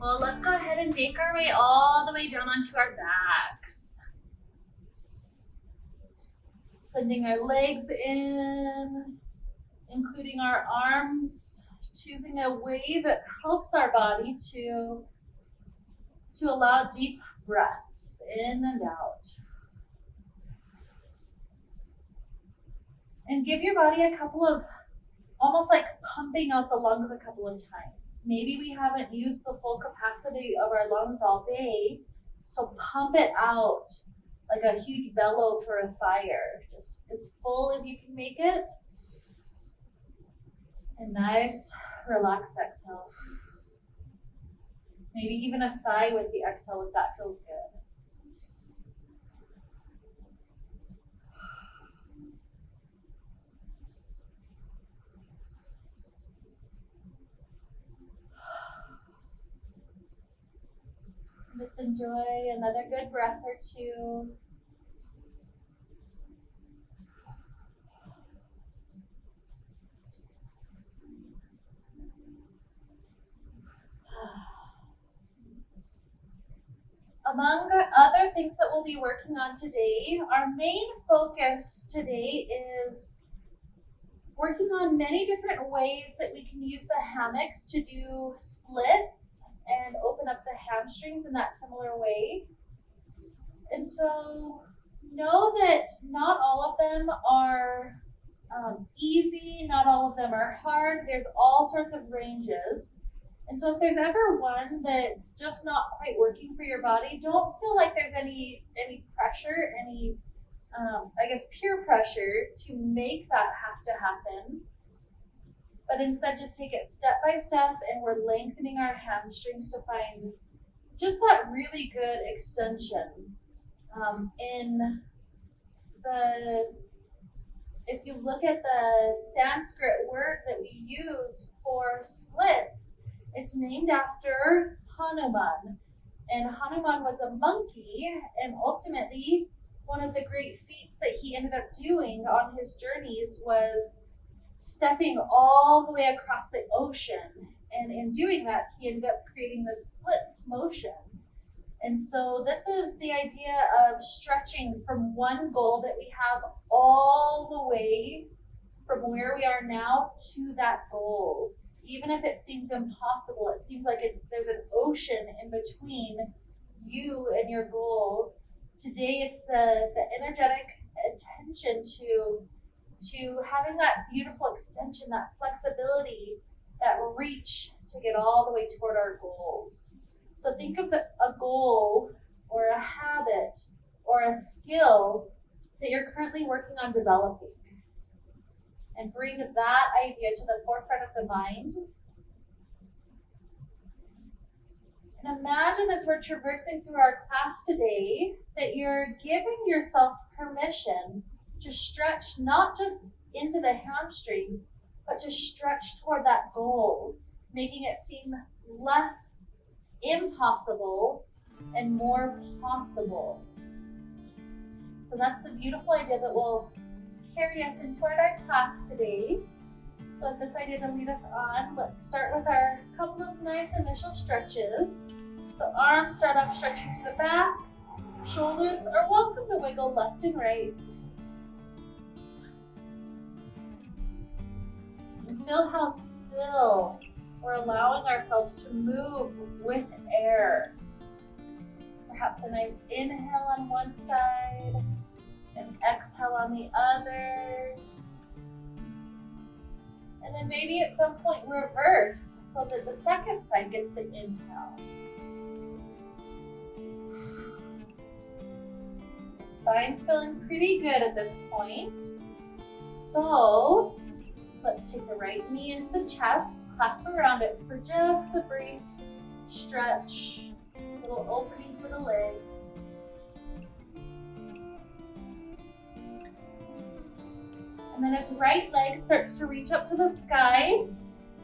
Well, let's go ahead and make our way all the way down onto our backs. Sending our legs in, including our arms, choosing a way that helps our body to allow deep breaths in and out. And give your body a couple of, almost like pumping out the lungs a couple of times. Maybe we haven't used the full capacity of our lungs all day, so pump it out like a huge bellow for a fire, just as full as you can make it. And nice, relaxed exhale. Maybe even a sigh with the exhale if that feels good. Just enjoy another good breath or two. Among other things that we'll be working on today, our main focus today is working on many different ways that we can use the hammocks to do splits and open up the hamstrings in that similar way. And so know that not all of them are easy, not all of them are hard. There's all sorts of ranges. And so if there's ever one that's just not quite working for your body, don't feel like there's any pressure, any peer pressure to make that have to happen. But instead just take it step by step, and we're lengthening our hamstrings to find just that really good extension. If you look at the Sanskrit word that we use for splits, it's named after Hanuman. And Hanuman was a monkey, and ultimately one of the great feats that he ended up doing on his journeys was stepping all the way across the ocean. And in doing that, he ended up creating this splits motion. And so this is the idea of stretching from one goal that we have all the way from where we are now to that goal. Even if it seems impossible, it seems like there's an ocean in between you and your goal. Today, it's the energetic attention to having that beautiful extension, that flexibility, that reach to get all the way toward our goals. So think of a goal or a habit or a skill that you're currently working on developing, and bring that idea to the forefront of the mind. And imagine as we're traversing through our class today that you're giving yourself permission to stretch not just into the hamstrings, but to stretch toward that goal, making it seem less impossible and more possible. So that's the beautiful idea that will carry us into our class today. So with this idea to lead us on, let's start with our couple of nice initial stretches. The arms start off stretching to the back. Shoulders are welcome to wiggle left and right. And feel how still we're allowing ourselves to move with air. Perhaps a nice inhale on one side, and exhale on the other. And then maybe at some point reverse so that the second side gets the inhale. The spine's feeling pretty good at this point. So let's take the right knee into the chest, clasp around it for just a brief stretch, little opening for the legs. And then as right leg starts to reach up to the sky,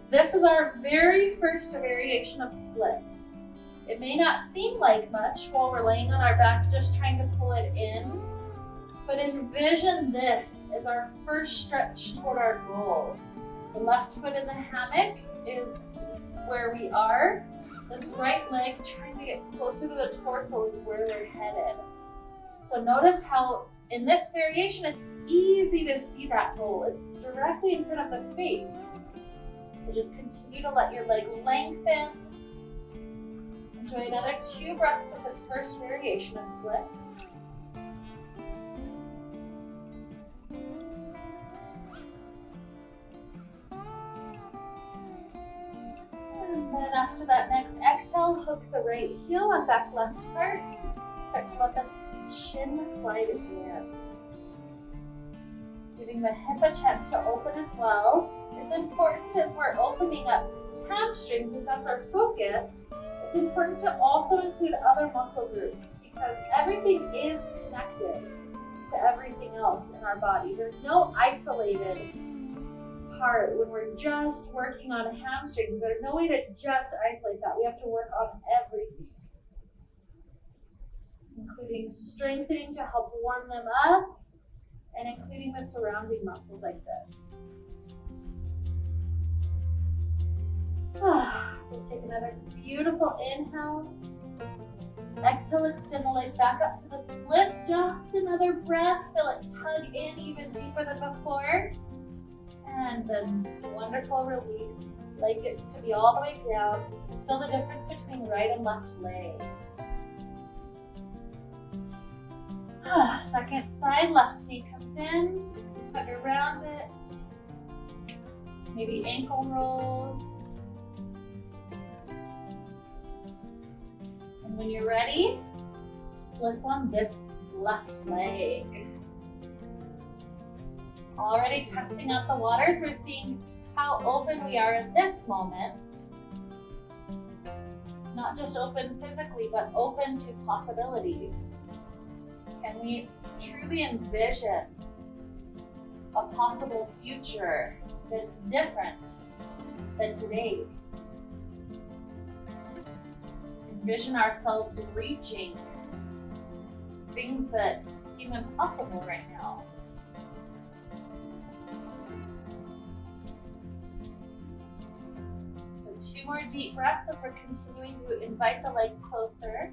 this is our very first variation of splits. It may not seem like much while we're laying on our back just trying to pull it in, but envision this as our first stretch toward our goal. The left foot in the hammock is where we are. This right leg trying to get closer to the torso is where we're headed. So notice how in this variation, it's easy to see that hole. It's directly in front of the face. So just continue to let your leg lengthen. Enjoy another 2 breaths with this first variation of splits. And then after that next exhale, hook the right heel on back left heart. Start to let the shin slide in. Giving the hip a chance to open as well. It's important as we're opening up hamstrings, if that's our focus, it's important to also include other muscle groups because everything is connected to everything else in our body. There's no isolated part when we're just working on hamstrings. There's no way to just isolate that. We have to work on everything, including strengthening to help warm them up and including the surrounding muscles like this. Just take another beautiful inhale. Exhale, extend the leg back up to the splits. Just another breath. Feel it tug in even deeper than before. And then wonderful release. Leg gets to be all the way down. Feel the difference between right and left legs. Second side, left knee comes in. Hug around it. Maybe ankle rolls. And when you're ready, splits on this left leg. Already testing out the waters, we're seeing how open we are in this moment. Not just open physically, but open to possibilities. Can we truly envision a possible future that's different than today? Envision ourselves reaching things that seem impossible right now. So 2 more deep breaths as we're continuing to invite the leg closer.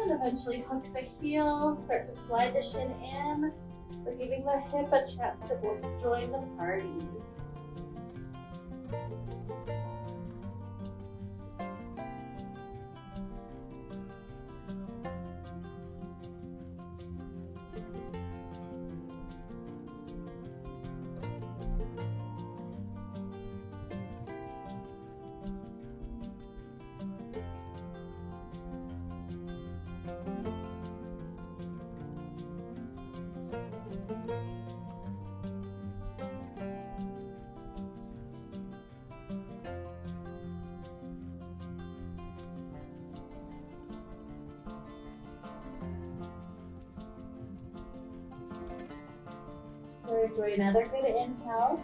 And eventually hook the heels, start to slide the shin in. We're giving the hip a chance to join the party. Enjoy another good inhale.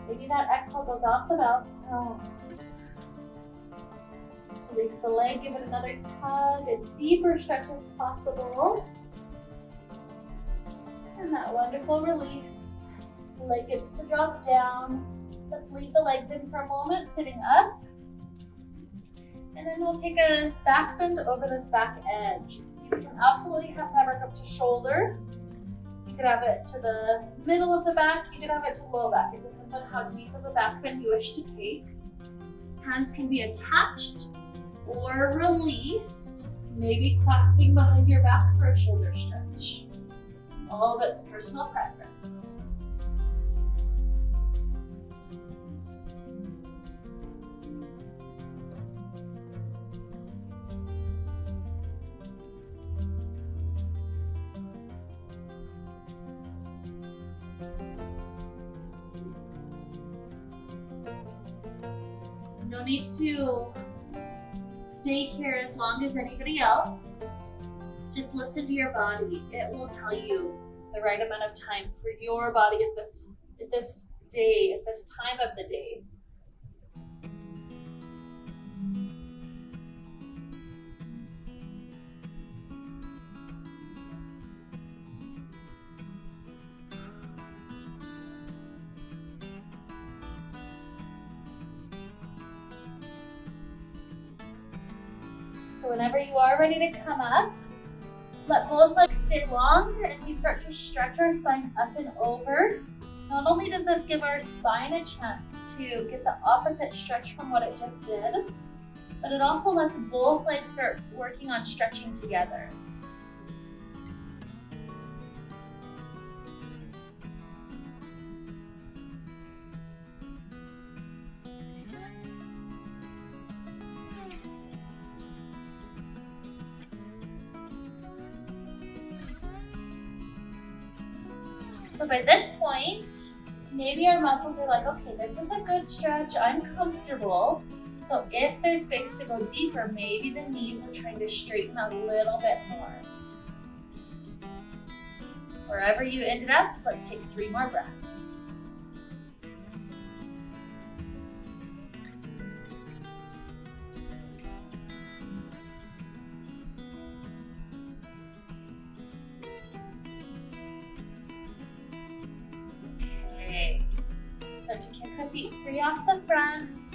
Maybe that exhale goes off the mouth. Release the leg, give it another tug, a deeper stretch if possible. And that wonderful release. The leg gets to drop down. Let's leave the legs in for a moment, sitting up. And then we'll take a back bend over this back edge. You can absolutely have fabric up to shoulders. You could have it to the middle of the back. You could have it to low back. It depends on how deep of a back bend you wish to take. Hands can be attached or released, maybe clasping behind your back for a shoulder stretch. All of it's personal preference. No need to stay here as long as anybody else. Just listen to your body. It will tell you the right amount of time for your body at this day, at this time of the day. So whenever you are ready to come up, let both legs stay long and we start to stretch our spine up and over. Not only does this give our spine a chance to get the opposite stretch from what it just did, but it also lets both legs start working on stretching together. So by this point, maybe our muscles are like, okay, this is a good stretch, I'm comfortable. So if there's space to go deeper, maybe the knees are trying to straighten a little bit more. Wherever you ended up, let's take 3 more breaths. Start to kick the feet free off the front.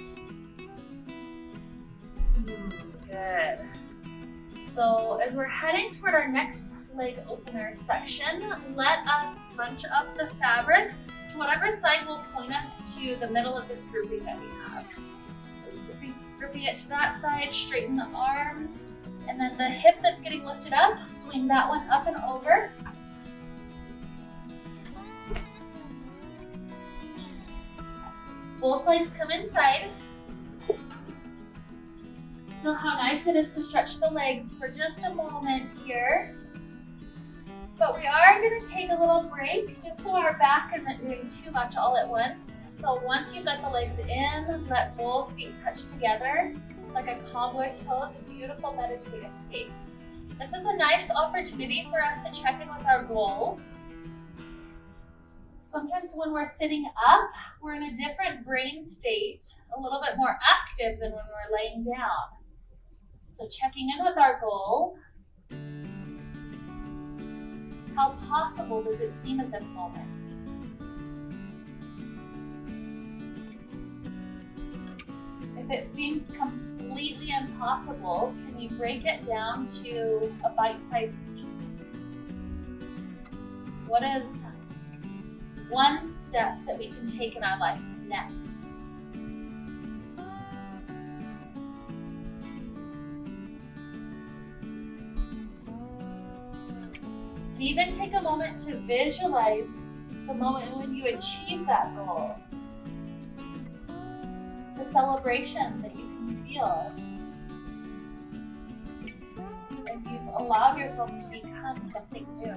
Good. So as we're heading toward our next leg opener section, let us bunch up the fabric to whatever side will point us to the middle of this grouping that we have. So grouping it to that side, straighten the arms, and then the hip that's getting lifted up, swing that one up and over. Both legs come inside. Feel how nice it is to stretch the legs for just a moment here. But we are going to take a little break just so our back isn't doing too much all at once. So once you've got the legs in, let both feet touch together like a cobbler's pose, a beautiful meditative space. This is a nice opportunity for us to check in with our goal. Sometimes when we're sitting up, we're in a different brain state, a little bit more active than when we're laying down. So checking in with our goal. How possible does it seem at this moment? If it seems completely impossible, can you break it down to a bite-sized piece? What is one step that we can take in our life next? And even take a moment to visualize the moment when you achieve that goal. The celebration that you can feel as you've allowed yourself to become something new.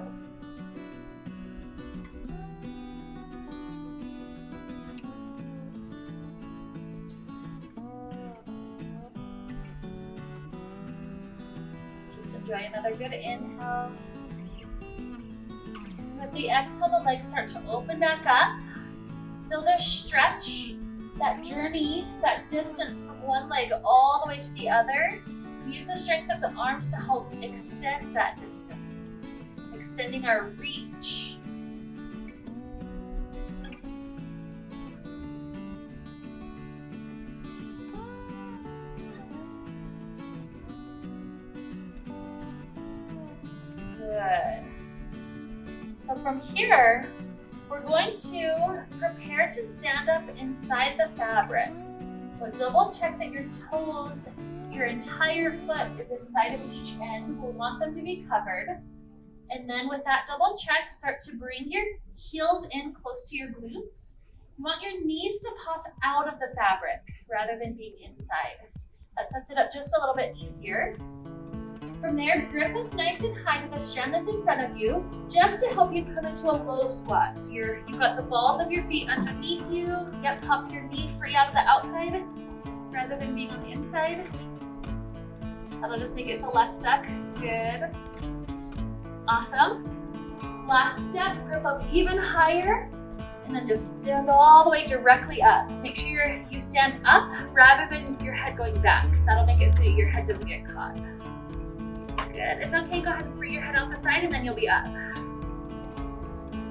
Enjoy another good inhale. With the exhale, the legs start to open back up. Feel this stretch, that journey, that distance from one leg all the way to the other. Use the strength of the arms to help extend that distance, extending our reach. Good. So from here, we're going to prepare to stand up inside the fabric. So double check that your toes, your entire foot is inside of each end. We'll want them to be covered. And then with that double check, start to bring your heels in close to your glutes. You want your knees to pop out of the fabric rather than being inside. That sets it up just a little bit easier. From there, grip up nice and high to the strand that's in front of you, just to help you come into a low squat. So you've got the balls of your feet underneath you. Yep, pop your knee free out of the outside rather than being on the inside. That'll just make it feel less stuck. Good. Awesome. Last step, grip up even higher, and then just stand all the way directly up. Make sure you stand up rather than your head going back. That'll make it so your head doesn't get caught. Good. It's okay, go ahead and free your head off the side and then you'll be up.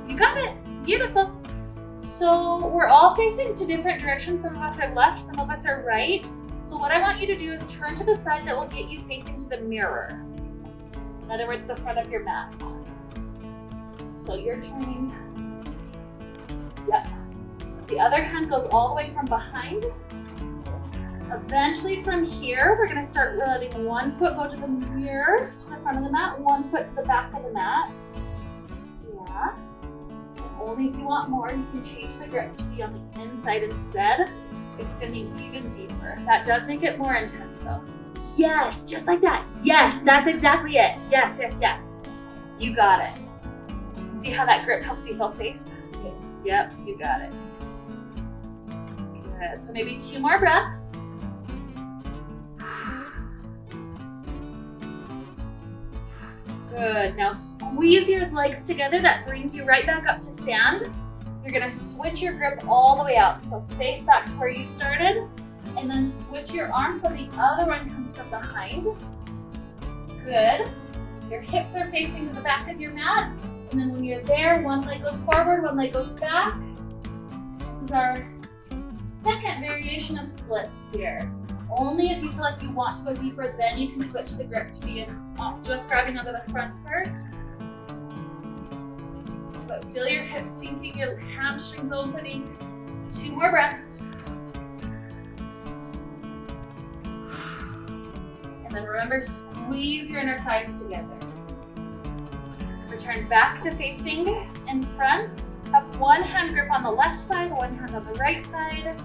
You got it. Beautiful. So we're all facing to different directions. Some of us are left, some of us are right. So what I want you to do is turn to the side that will get you facing to the mirror. In other words, the front of your mat. So you're turning, yep. The other hand goes all the way from behind. Eventually from here, we're gonna start letting one foot go to the mirror, to the front of the mat, one foot to the back of the mat. Yeah. And only if you want more, you can change the grip to be on the inside instead, extending even deeper. That does make it more intense though. Yes, just like that. Yes, that's exactly it. Yes, yes, yes. You got it. See how that grip helps you feel safe? Yep, you got it. Good, so maybe 2 more breaths. Good, now squeeze your legs together. That brings you right back up to stand. You're gonna switch your grip all the way out. So face back to where you started, and then switch your arm so the other one comes from behind. Good. Your hips are facing to the back of your mat, and then when you're there, one leg goes forward, one leg goes back. This is our second variation of splits here. Only if you feel like you want to go deeper, then you can switch the grip to be just grabbing onto the front part. But feel your hips sinking, your hamstrings opening. 2 more breaths. And then remember, squeeze your inner thighs together. Return back to facing in front. Have one hand grip on the left side, one hand on the right side.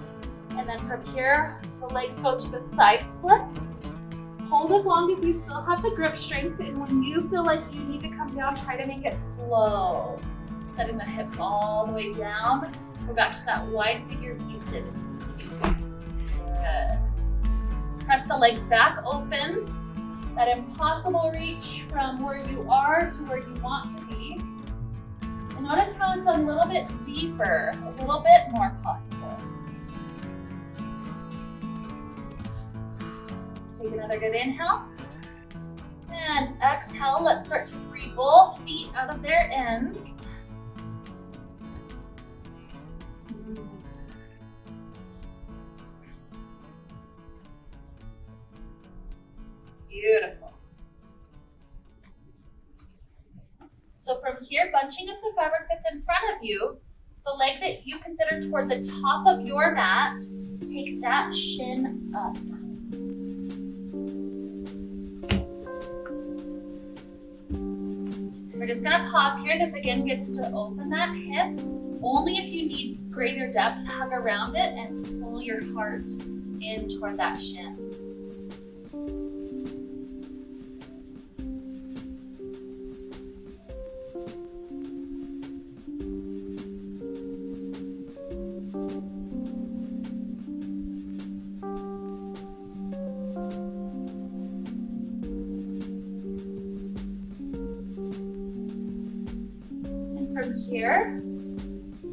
And then from here, the legs go to the side splits. Hold as long as you still have the grip strength, and when you feel like you need to come down, try to make it slow. Setting the hips all the way down. Go back to that wide figure V sit-ins. Good. Press the legs back open. That impossible reach from where you are to where you want to be. And notice how it's a little bit deeper, a little bit more possible. Take another good inhale. And exhale, let's start to free both feet out of their ends. Beautiful. So from here, bunching up the fabric that's in front of you, the leg that you consider toward the top of your mat, take that shin up. We're just gonna pause here. This again gets to open that hip. Only if you need greater depth, hug around it and pull your heart in toward that shin. From here,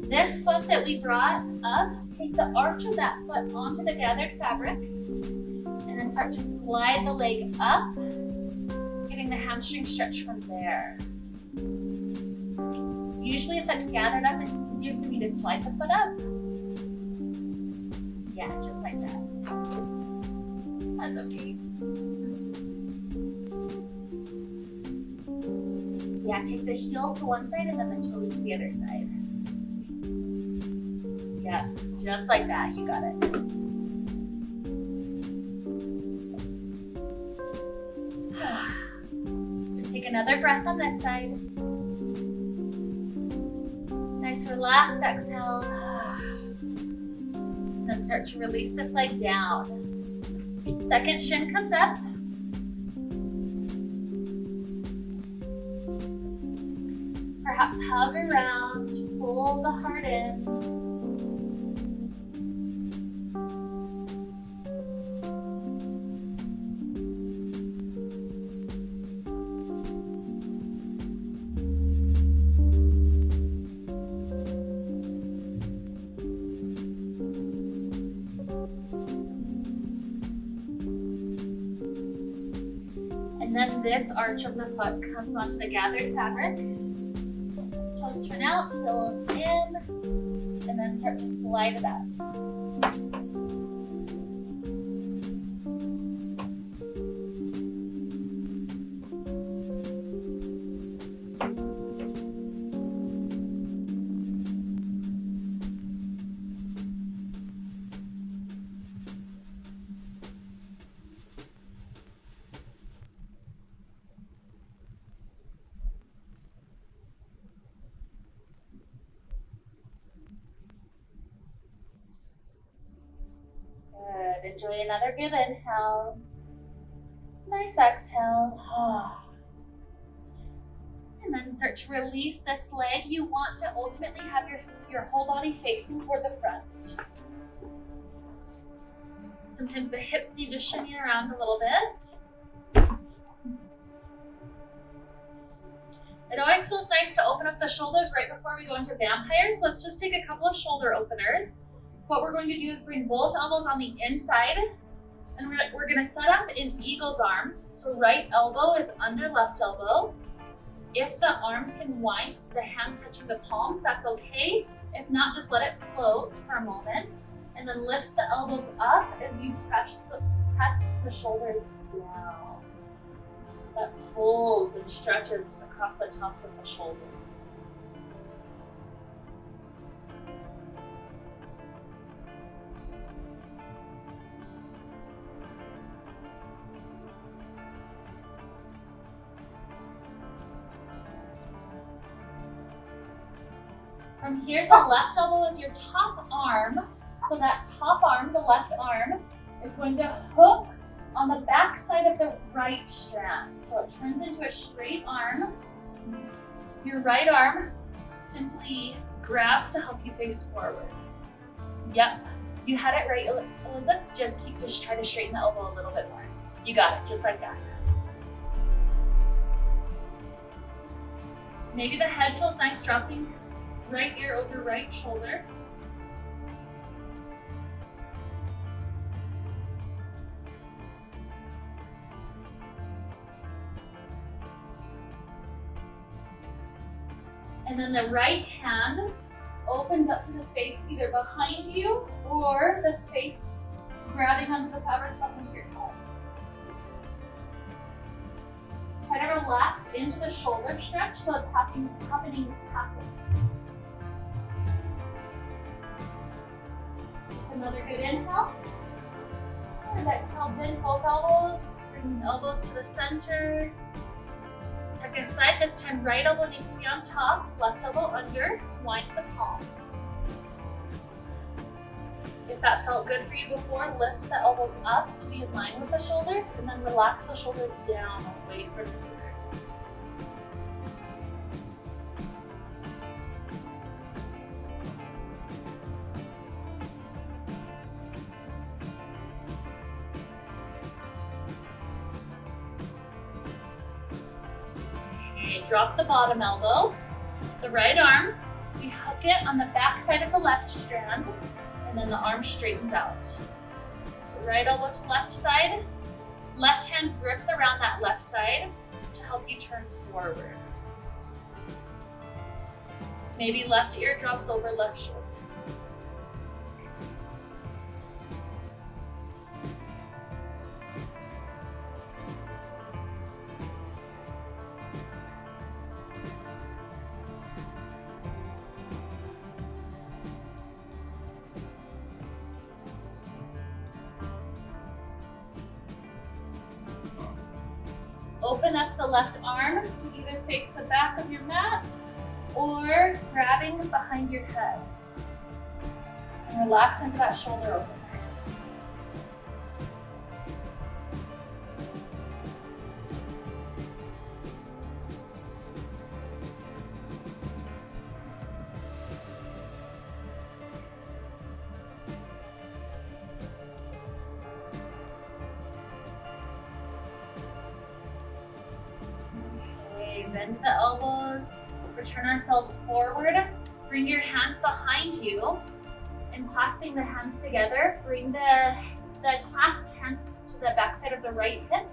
this foot that we brought up, take the arch of that foot onto the gathered fabric, and then start to slide the leg up, getting the hamstring stretch from there. Usually if that's gathered up, it's easier for me to slide the foot up. Yeah, just like that. That's okay. Yeah, take the heel to one side and then the toes to the other side. Yeah, just like that, you got it. Just take another breath on this side. Nice relaxed exhale. And then start to release this leg down. Second shin comes up. Perhaps hug around, pull the heart in. And then this arch of the foot comes onto the gathered fabric. Toes turn out, heel in, and then start to slide it up. Enjoy another good inhale. Nice exhale. And then start to release this leg. You want to ultimately have your whole body facing toward the front. Sometimes the hips need to shimmy around a little bit. It always feels nice to open up the shoulders right before we go into vampire. So let's just take a couple of shoulder openers. What we're going to do is bring both elbows on the inside, and we're going to set up in eagle's arms. So right elbow is under left elbow. If the arms can wind, the hands touching the palms, that's okay. If not, just let it float for a moment. And then lift the elbows up as you press the shoulders down. That pulls and stretches across the tops of the shoulders. From here, the left elbow is your top arm. So that top arm, the left arm, is going to hook on the back side of the right strand. So it turns into a straight arm. Your right arm simply grabs to help you face forward. Yep, you had it right, Elizabeth. Just try to straighten the elbow a little bit more. You got it, just like that. Maybe the head feels nice dropping right ear over right shoulder. And then the right hand opens up to the space either behind you or the space grabbing onto the fabric behind your head. Try to relax into the shoulder stretch so it's happening passively. Just another good inhale. And exhale, bend both elbows, bring the elbows to the center. Second side, this time right elbow needs to be on top, left elbow under, wind the palms. If that felt good for you before, lift the elbows up to be in line with the shoulders, and then relax the shoulders down, wait for the fingers. Drop the bottom elbow. The right arm, we hook it on the back side of the left strand, and then the arm straightens out. So right elbow to left side, left hand grips around that left side to help you turn forward. Maybe left ear drops over left shoulder. Open up the left arm to either face the back of your mat or grabbing behind your head. And relax into that shoulder opener. Bend the elbows, return ourselves forward. Bring your hands behind you, and clasping the hands together, bring the clasped hands to the back side of the right hip,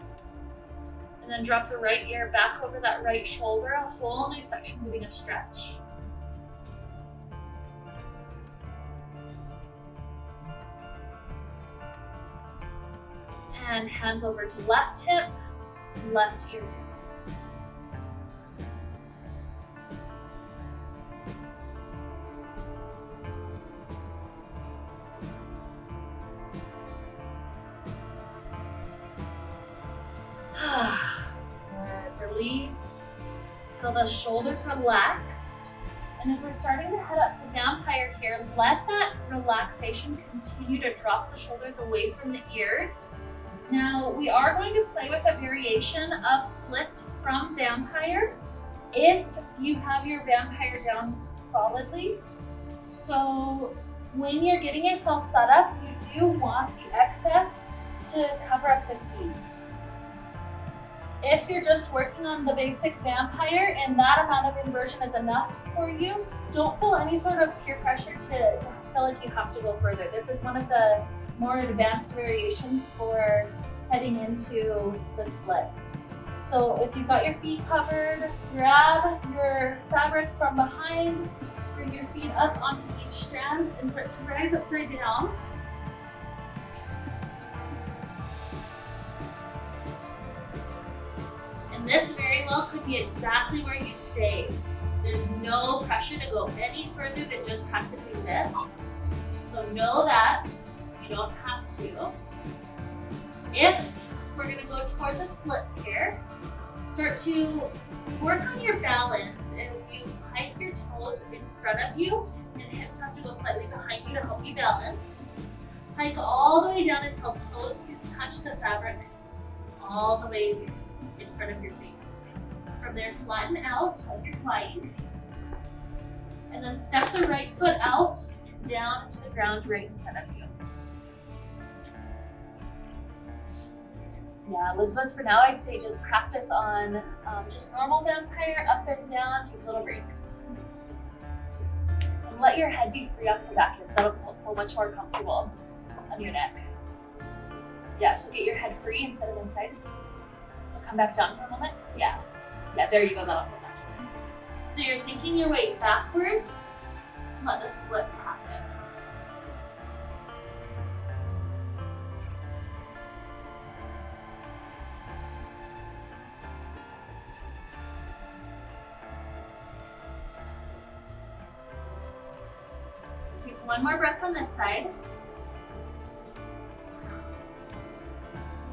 and then drop the right ear back over that right shoulder, a whole new section moving a stretch. And hands over to left hip, left ear. Release. Feel the shoulders relaxed And as we're starting to head up to vampire here, let that relaxation continue to drop the shoulders away from the ears. Now, we are going to play with a variation of splits from vampire if you have your vampire down solidly. So when you're getting yourself set up, you do want the excess to cover up the feet. If you're just working on the basic vampire and that amount of inversion is enough for you, don't feel any sort of peer pressure to feel like you have to go further. This is one of the more advanced variations for heading into the splits. So if you've got your feet covered, grab your fabric from behind, bring your feet up onto each strand and start to rise upside down. And this very well could be exactly where you stay. There's no pressure to go any further than just practicing this. So know that you don't have to. If we're gonna go toward the splits here, start to work on your balance as you hike your toes in front of you and hips have to go slightly behind you to help you balance. Hike all the way down until toes can touch the fabric all the way in front of your face. From there, flatten out like you're flying. And then step the right foot out and down to the ground right in front of you. Yeah, Elizabeth, for now, I'd say just practice on just normal vampire, up and down, take little breaks. And let your head be free off the back here. That'll feel much more comfortable on your neck. Yeah, so get your head free instead of inside. So come back down for a moment. Yeah, there you go, that'll feel much better. So you're sinking your weight backwards to let the splits happen. One more breath on this side.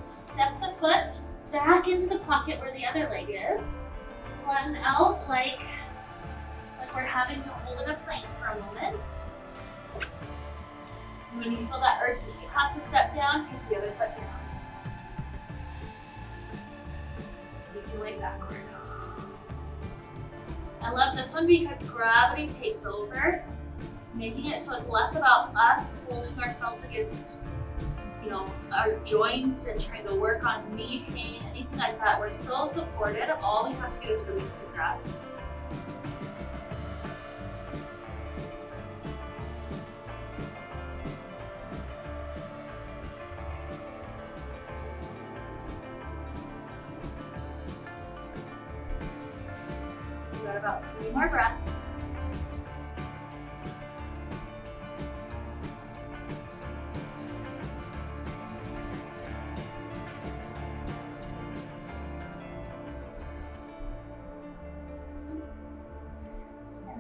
Step the foot back into the pocket where the other leg is. Flatten out like we're having to hold in a plank for a moment. And when you feel that urge that you have to step down, take the other foot down. Sneak your way backward. I love this one because gravity takes over, making it so it's less about us holding ourselves against, our joints and trying to work on knee pain, anything like that. We're so supported. All we have to do is release to gravity. So we've got about 3 more breaths.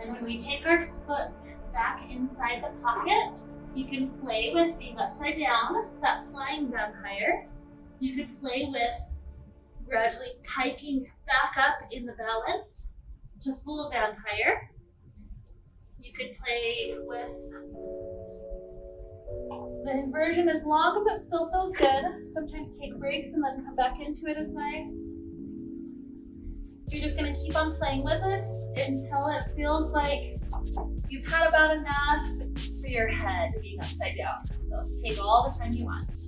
When we take our foot back inside the pocket, you can play with being upside down, that flying vampire. You could play with gradually hiking back up in the balance to full vampire. You could play with the inversion as long as it still feels good. Sometimes take breaks and then come back into it is nice. You're just gonna keep on playing with this until it feels like you've had about enough for your head being upside down. So take all the time you want.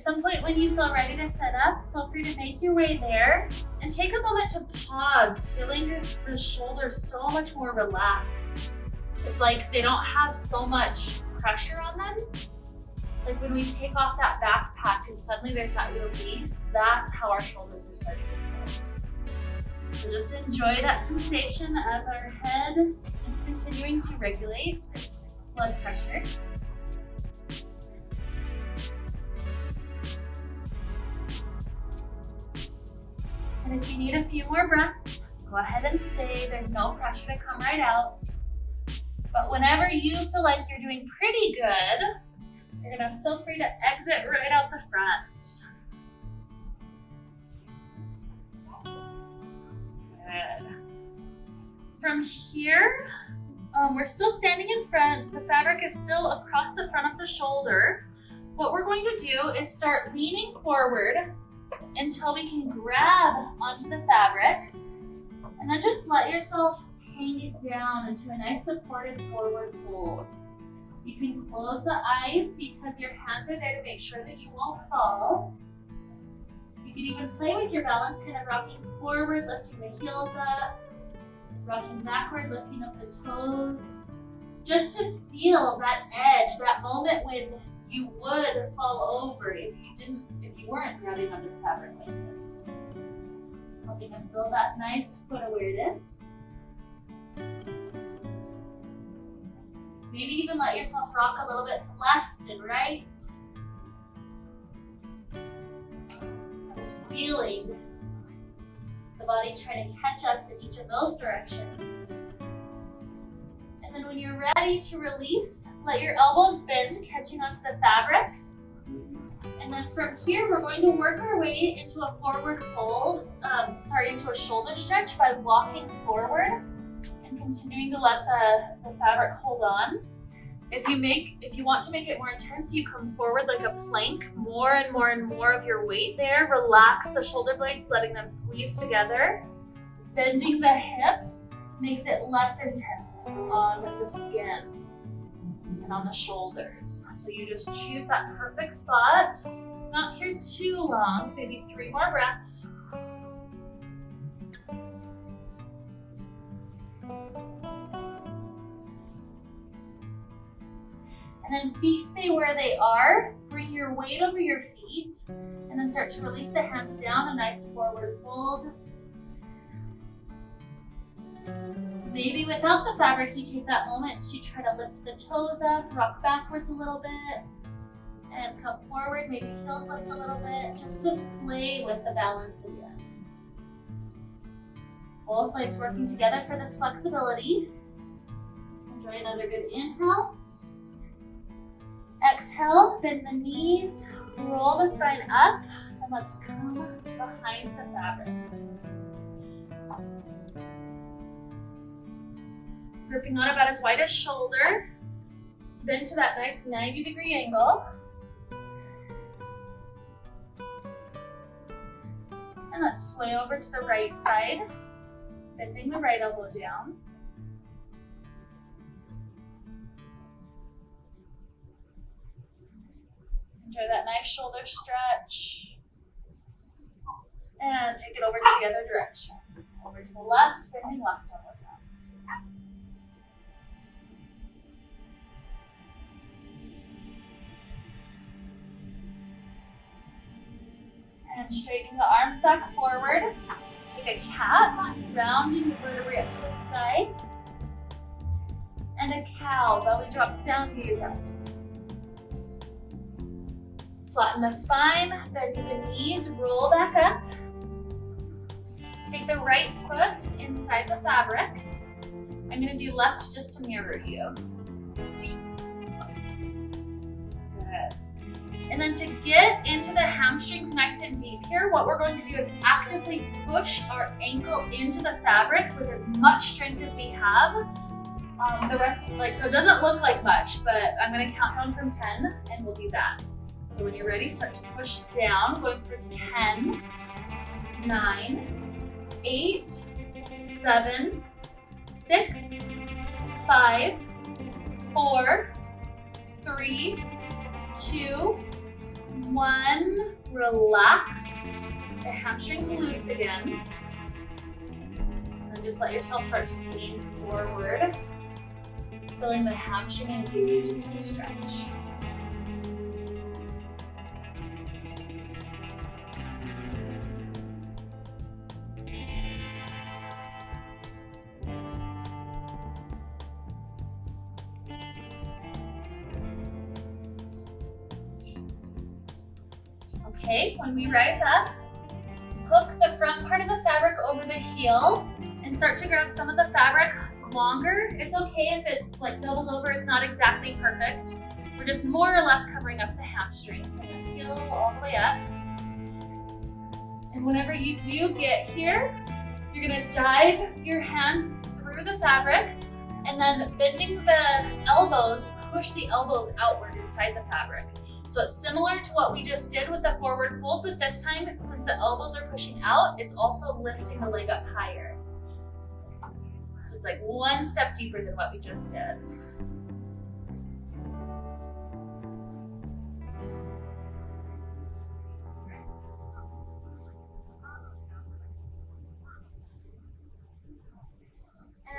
At some point when you feel ready to sit up, feel free to make your way there and take a moment to pause, feeling the shoulders so much more relaxed. It's like they don't have so much pressure on them. Like when we take off that backpack and suddenly there's that release, that's how our shoulders are starting to feel. So just enjoy that sensation as our head is continuing to regulate its blood pressure. And if you need a few more breaths, go ahead and stay. There's no pressure to come right out. But whenever you feel like you're doing pretty good, you're gonna feel free to exit right out the front. Good. From here, we're still standing in front. The fabric is still across the front of the shoulder. What we're going to do is start leaning forward until we can grab onto the fabric, and then just let yourself hang it down into a nice supported forward fold. You can close the eyes because your hands are there to make sure that you won't fall. You can even play with your balance, kind of rocking forward, lifting the heels up, rocking backward, lifting up the toes, just to feel that edge, that moment when you would fall over if you weren't grabbing under the fabric like this. Helping us build that nice foot awareness. Maybe even let yourself rock a little bit to left and right. Just feeling the body trying to catch us in each of those directions. And then when you're ready to release, let your elbows bend, catching onto the fabric. And then from here, we're going to work our way into a forward fold, into a shoulder stretch by walking forward and continuing to let the fabric hold on. If you want to make it more intense, you come forward like a plank, more and more and more of your weight there. Relax the shoulder blades, letting them squeeze together. Bending the hips makes it less intense on the skin and on the shoulders. So you just choose that perfect spot. Not here too long, maybe 3 more breaths. And then feet stay where they are. Bring your weight over your feet and then start to release the hands down, a nice forward fold. Maybe without the fabric, you take that moment to try to lift the toes up, rock backwards a little bit, and come forward, maybe heels lift a little bit, just to play with the balance again. Both legs working together for this flexibility. Enjoy another good inhale. Exhale, bend the knees, roll the spine up, and let's come behind the fabric. Gripping on about as wide as shoulders, bend to that nice 90-degree angle. And let's sway over to the right side, bending the right elbow down. Enjoy that nice shoulder stretch. And take it over to the other direction. Over to the left, bending left elbow down. And straightening the arms back forward. Take a cat, rounding the vertebrae up to the sky. And a cow, belly drops down, gaze up. Flatten the spine, bending the knees, roll back up. Take the right foot inside the fabric. I'm going to do left just to mirror you. Good. And then to get into the hamstrings nice and deep here, what we're going to do is actively push our ankle into the fabric with as much strength as we have. The rest, so it doesn't look like much, but I'm going to count down from 10 and we'll do that. So when you're ready, start to push down, going for 10, 9, 8, 7, 6, 5, 4, 3, 2, 1, relax. The hamstrings loose again. And just let yourself start to lean forward, feeling the hamstring engage into the stretch. Okay, when we rise up, hook the front part of the fabric over the heel and start to grab some of the fabric longer. It's okay if it's like doubled over, it's not exactly perfect. We're just more or less covering up the hamstring from the heel all the way up. And whenever you do get here, you're gonna dive your hands through the fabric and then bending the elbows, push the elbows outward inside the fabric. So it's similar to what we just did with the forward fold, but this time, since the elbows are pushing out, it's also lifting the leg up higher. So it's like one step deeper than what we just did.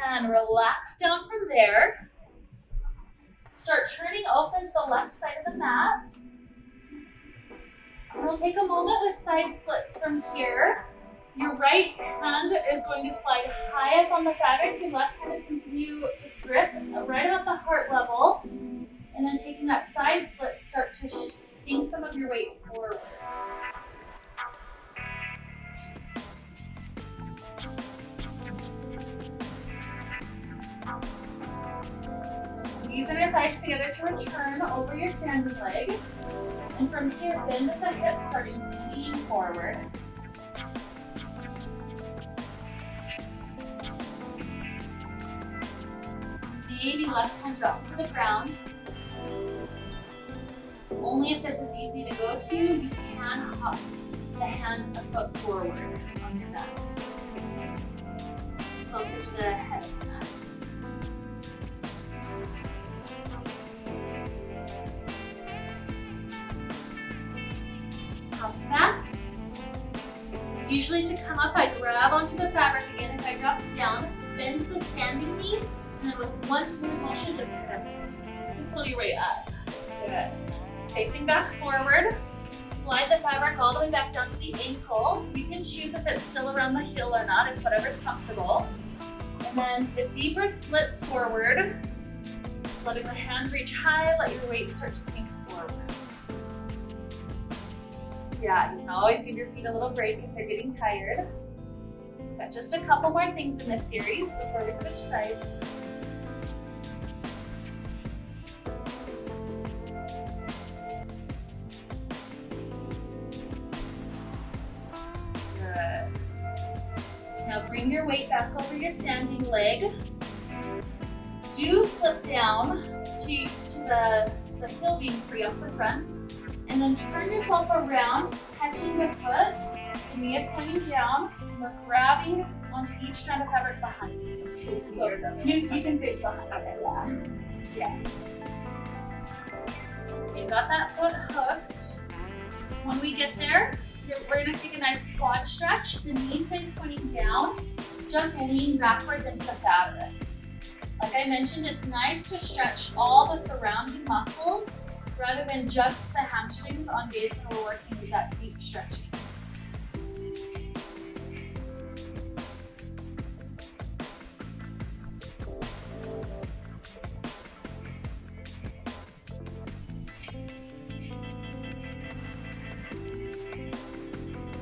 And relax down from there. Start turning open to the left side of the mat. And we'll take a moment with side splits from here. Your right hand is going to slide high up on the fabric. Your left hand is continue to grip right about the heart level. And then taking that side split, start to sink some of your weight forward. Squeeze your thighs together to return over your standing leg. And from here, bend the hips, starting to lean forward. Maybe left hand drops to the ground. Only if this is easy to go to, you can hop the hand a foot forward on your mat. Closer to the head of the mat. Back. Usually to come up, I grab onto the fabric again. If I drop it down, bend the standing knee, and then with one smooth motion, just kind of pull your way up. Good. Facing back forward, slide the fabric all the way back down to the ankle. You can choose if it's still around the heel or not. It's whatever's comfortable. And then the deeper splits forward, letting the hands reach high, let your weight start to sink forward. Yeah, you can always give your feet a little break if they're getting tired. Got just a couple more things in this series before we switch sides. Good. Now bring your weight back over your standing leg. Do slip down to the heel being free off the front. And then turn yourself around, catching the foot. The knee is pointing down. And we're grabbing onto each strand of fabric behind you. So you can face behind. Okay, yeah. So you've got that foot hooked. When we get there, we're gonna take a nice quad stretch. The knee stays pointing down. Just lean backwards into the fabric. Like I mentioned, it's nice to stretch all the surrounding muscles rather than just the hamstrings on days when we're working with that deep stretching.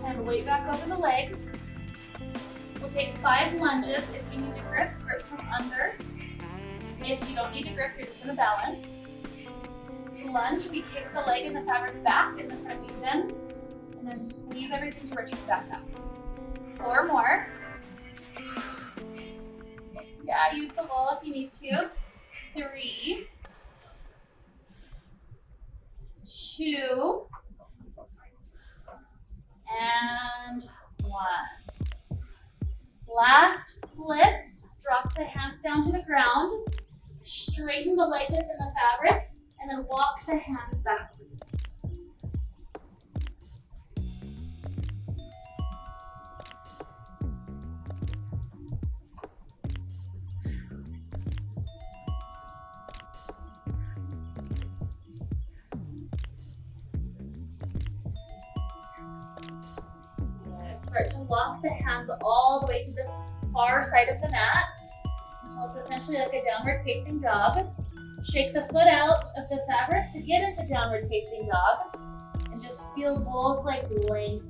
And weight back over the legs. We'll take 5 lunges. If you need to grip from under. If you don't need to grip, you're just gonna balance. To lunge, we kick the leg and the fabric back and the front knee bends, and then squeeze everything to return back up. 4 more. Yeah, use the wall if you need to. 3, 2, and 1. Last splits. Drop the hands down to the ground. Straighten the leg that's in the fabric. And then walk the hands backwards. Start to walk the hands all the way to this far side of the mat until it's essentially like a downward facing dog. Shake the foot out of the fabric to get into downward facing dog and just feel both legs lengthen.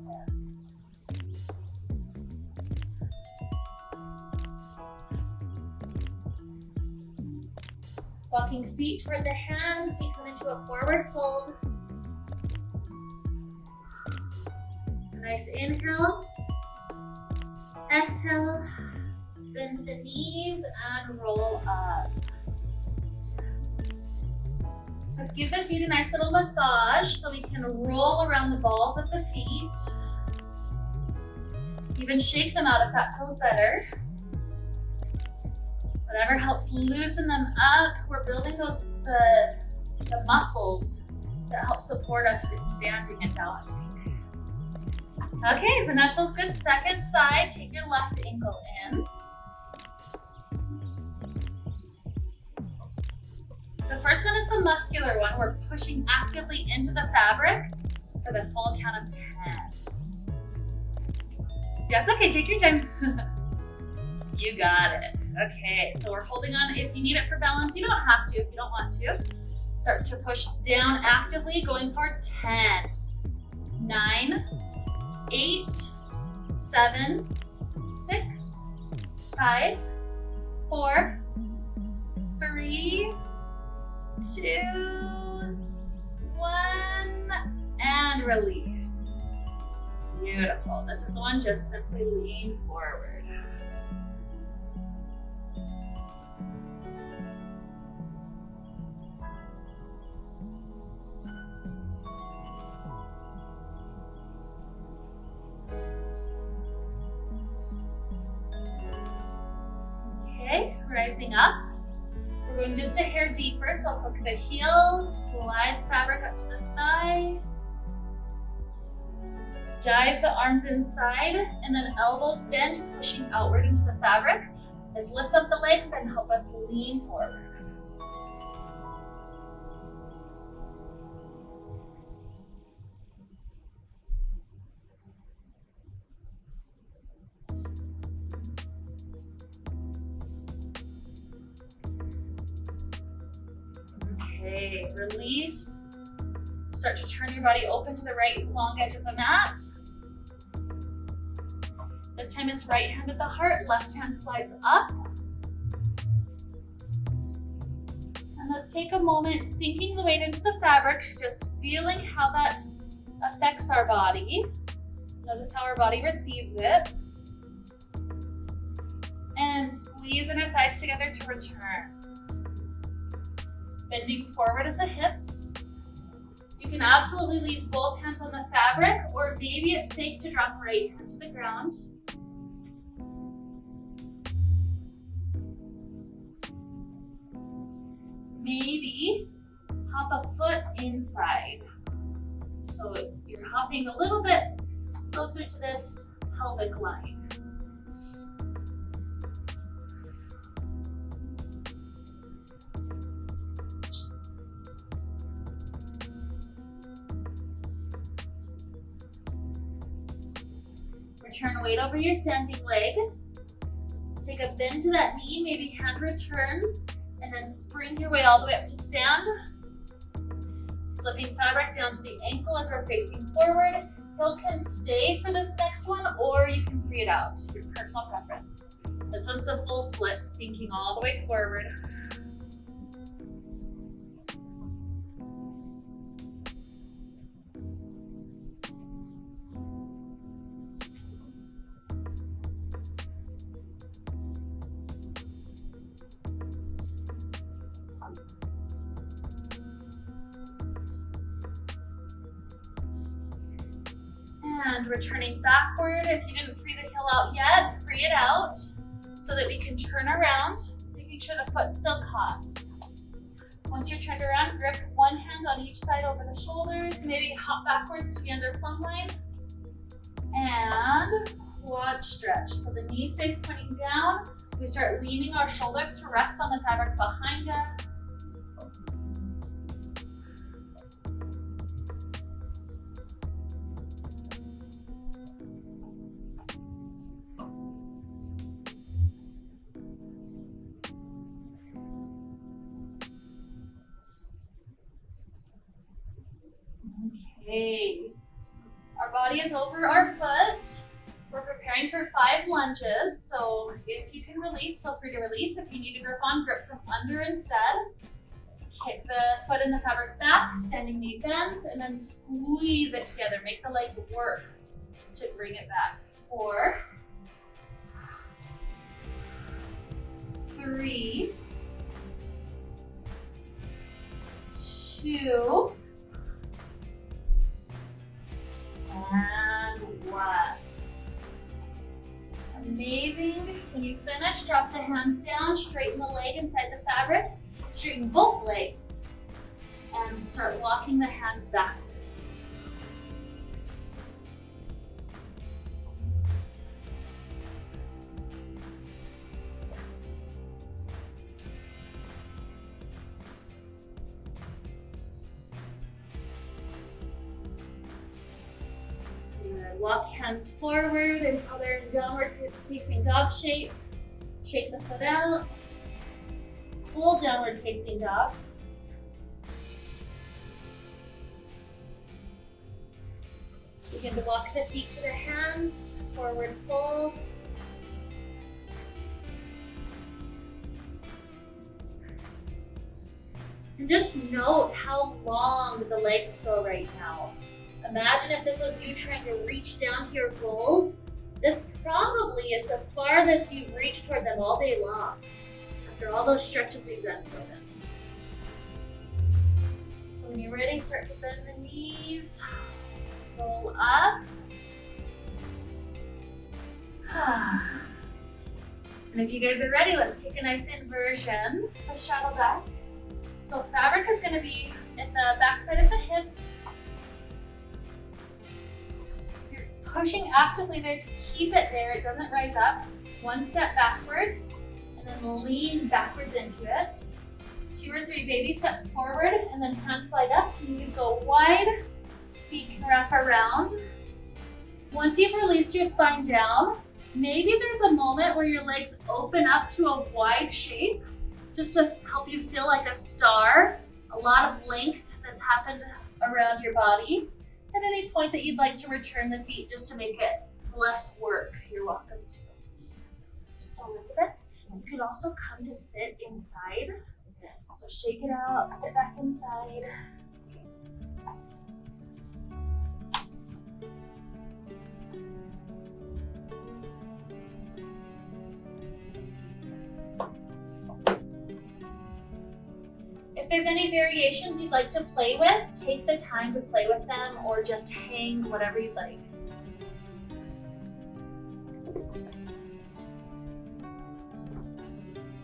Walking feet toward the hands, we come into a forward fold. A nice inhale. Exhale. Bend the knees and roll up. Let's give the feet a nice little massage so we can roll around the balls of the feet. Even shake them out if that feels better. Whatever helps loosen them up. We're building the muscles that help support us in standing and balancing. Okay, when that feels good, second side, take your left ankle in. The first one is the muscular one. We're pushing actively into the fabric for the full count of 10. Yeah, it's okay, take your time. You got it. Okay, so we're holding on. If you need it for balance, you don't have to if you don't want to. Start to push down actively, going for 10, 9, 8, 7, 6, 5, 4, 3, 2, 1, and release. Beautiful. This is the one, just simply lean forward. Okay, rising up. We're going just a hair deeper, so hook the heel, slide the fabric up to the thigh. Dive the arms inside, and then elbows bend, pushing outward into the fabric. This lifts up the legs and help us lean forward. Okay, release. Start to turn your body open to the right long edge of the mat. This time it's right hand at the heart, left hand slides up. And let's take a moment sinking the weight into the fabric, just feeling how that affects our body. Notice how our body receives it. And squeezing our thighs together to return. Bending forward at the hips. You can absolutely leave both hands on the fabric, or maybe it's safe to drop right hand to the ground. Maybe hop a foot inside. So you're hopping a little bit closer to this pelvic line. Return weight over your standing leg. Take a bend to that knee, maybe hand returns, and then spring your way all the way up to stand. Slipping fabric down to the ankle as we're facing forward. Heel can stay for this next one, or you can free it out, your personal preference. This one's the full split, sinking all the way forward. And returning backward. If you didn't free the heel out yet, free it out so that we can turn around, making sure the foot's still caught. Once you're turned around, grip one hand on each side over the shoulders, maybe hop backwards to be under plumb line, and quad stretch. So the knee stays pointing down. We start leaning our shoulders to rest on the fabric behind us. Okay. Our body is over our foot. We're preparing for 5 lunges. So if you can release, feel free to release. If you need to grip on, grip from under instead. Kick the foot in the fabric back, standing knee bends, and then squeeze it together. Make the legs work to bring it back. 4, 3, 2, and 1. Amazing. When you finish, drop the hands down, straighten the leg inside the fabric, straighten both legs, and start walking the hands backwards. Walk hands forward until they're in downward facing dog shape. Shake the foot out. Full downward facing dog. Begin to walk the feet to the hands. Forward fold. And just note how long the legs go right now. Imagine if this was you trying to reach down to your goals. This probably is the farthest you've reached toward them all day long, after all those stretches we've done for them. So when you're ready, start to bend the knees, roll up. And if you guys are ready, let's take a nice inversion, the shadow back. So fabric is going to be at the back side of the hips. Pushing actively there to keep it there, it doesn't rise up. 1 step backwards, and then lean backwards into it. 2 or 3 baby steps forward, and then hands slide up, knees go wide, feet can wrap around. Once you've released your spine down, maybe there's a moment where your legs open up to a wide shape, just to help you feel like a star, a lot of length that's happened around your body. At any point that you'd like to return the feet just to make it less work, you're welcome to. So Elizabeth, you can also come to sit inside. So shake it out, sit back inside. If there's any variations you'd like to play with, take the time to play with them or just hang, whatever you'd like.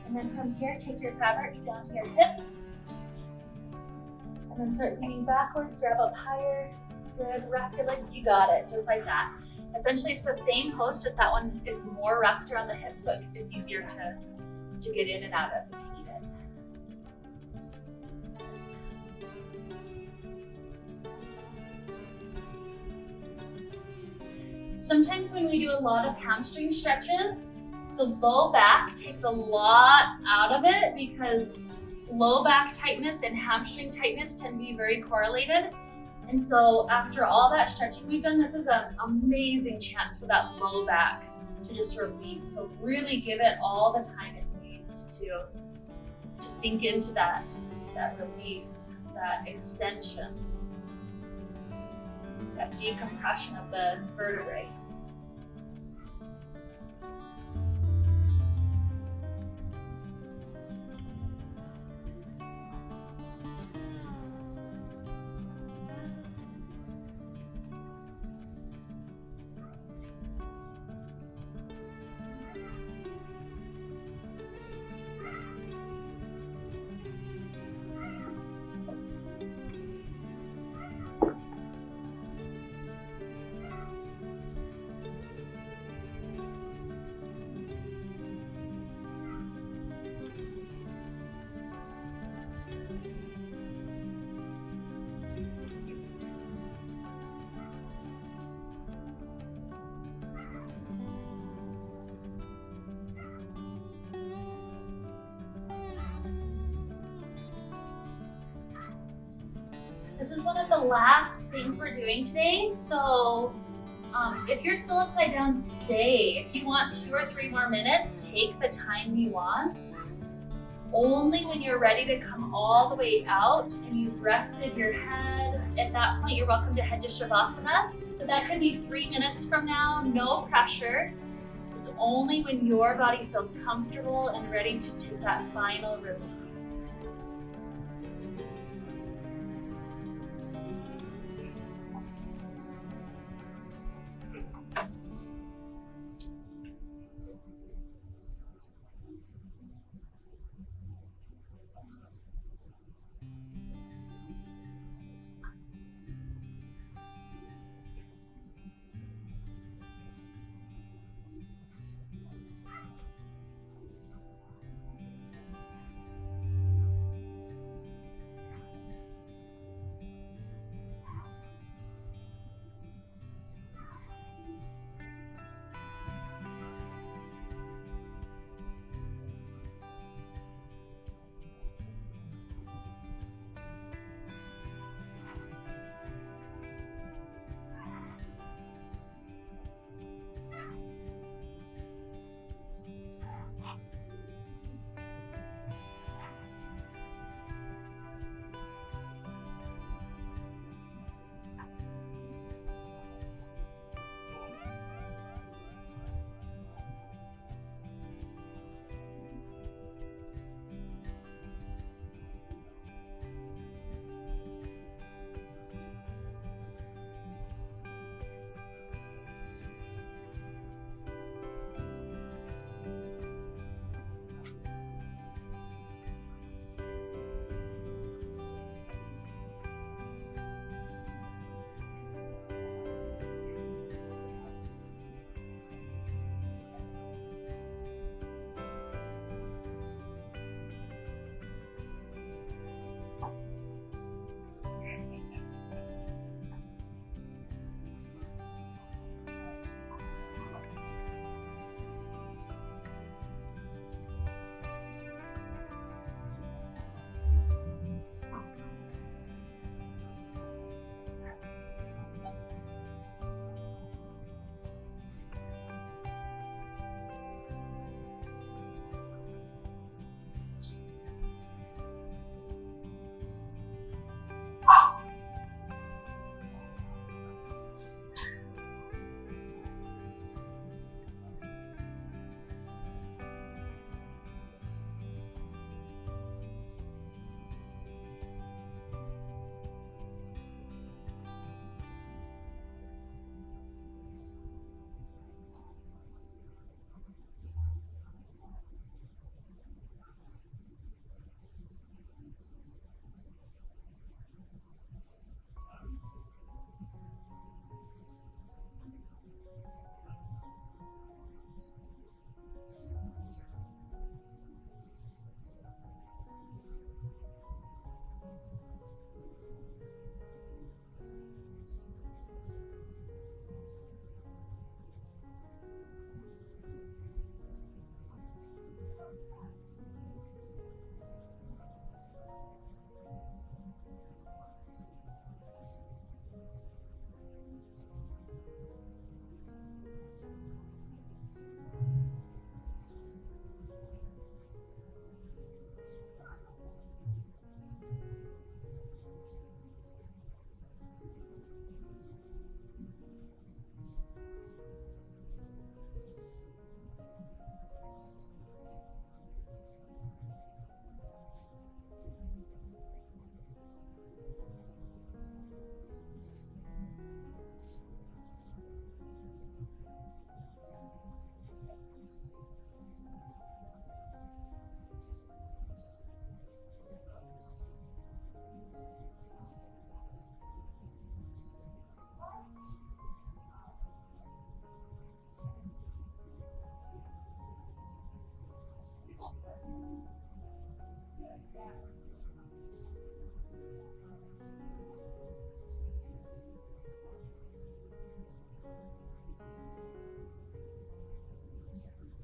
And then from here, take your fabric down to your hips. And then start leaning backwards, grab up higher. Good, wrap your leg, you got it, just like that. Essentially, it's the same pose, just that one is more wrapped around the hips, so it's easier to get in and out of if you need it. Sometimes when we do a lot of hamstring stretches, the low back takes a lot out of it because low back tightness and hamstring tightness tend to be very correlated. And so after all that stretching we've done, this is an amazing chance for that low back to just release. So really give it all the time it needs to sink into that release, that extension, that decompression of the vertebrae. This is one of the last things we're doing today, so if you're still upside down, stay. If you want 2 or 3 more minutes, take the time you want. Only when you're ready to come all the way out and you've rested your head, at that point you're welcome to head to Shavasana, but that could be 3 minutes from now, no pressure. It's only when your body feels comfortable and ready to take that final release.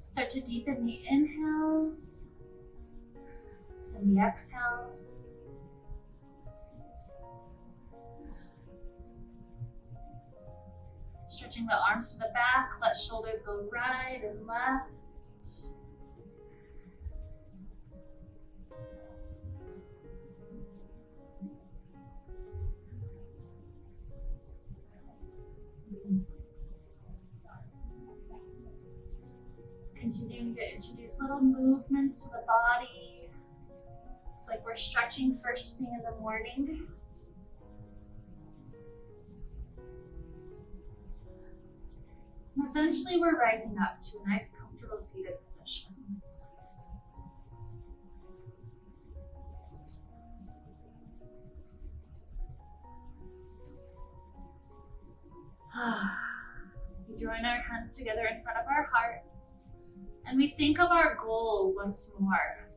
Start to deepen the inhales and the exhales. Stretching the arms to the back, let shoulders go right and left. Continuing to introduce little movements to the body. It's like we're stretching first thing in the morning. And eventually we're rising up to a nice comfortable seated position. We join our hands together in front of our heart and we think of our goal once more.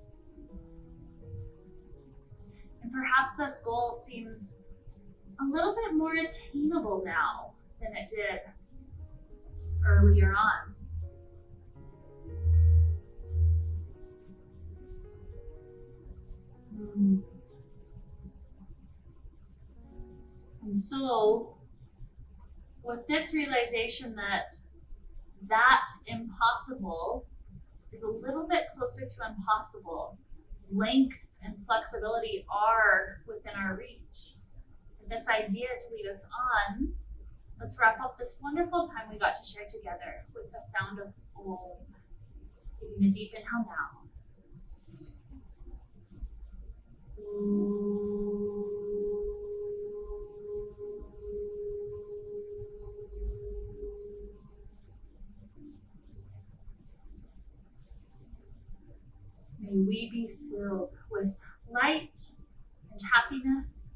And perhaps this goal seems a little bit more attainable now than it did earlier on. And so, with this realization that impossible is a little bit closer to impossible, length and flexibility are within our reach. And this idea to lead us on, let's wrap up this wonderful time we got to share together with the sound of Om. Taking a deep inhale now. May we be filled with light and happiness